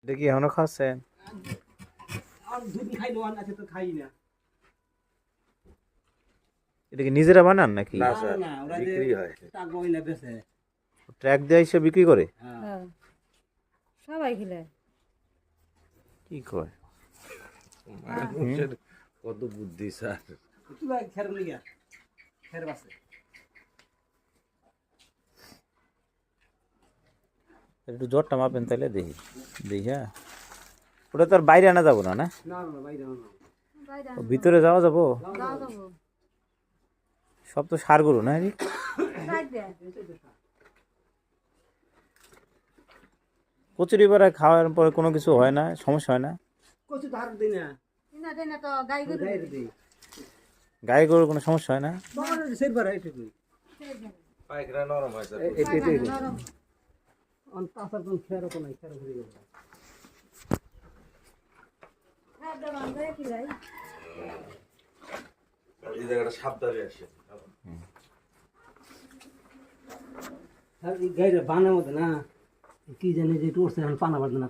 দেখি এখনো খাচ্ছেন? আর দুদিন খাইলো আর আছে তো খাই না। এটা কি নিজেরা বানান নাকি? না স্যার, না, ওরা যে বিক্রি হয়। টাকা ওই না বেচে। ট্র্যাক দিয়ে এসে বিক্রি করে? হ্যাঁ। হ্যাঁ সবাই খেলে কি কয়? মানুষের কত বুদ্ধি স্যার। তুই ভাই খের নিয়ে গিয়া খের বাসে। একটু জ্বরটা মাপেন তাহলে দেখি দেখি। হ্যাঁ, ওটা তো আর বাইরে আনা যাবো না, না? না না বাইরে না। বাইরে ও, ভিতরে যাওয়া যাবো? যাওয়া যাবো সব তো সার গরু না? সাইড দে কচুরি পাড়া খাওয়ার পরে কোনো কিছু হয় না, সমস্যা হয় না? কচু ধার দিই না। না দেনা তো গাই গরু গায়ের দিই। গায়ে গরুর কোনো সমস্যা হয় না? বড় সের পারে এটুকু। পায়খানা নরম হয় স্যার। এটাই নরম অন তাছাড়া কোন খেরও তো নাই, খেরও ঘুরে গেল। হ্যাঁ দেবান দেয় কি ভাই এই জায়গাটা সাবধানে আসে। আর এই গাইরে বানাবো না, কি জানি যে টুরছে এখন পানা বাঁধে না।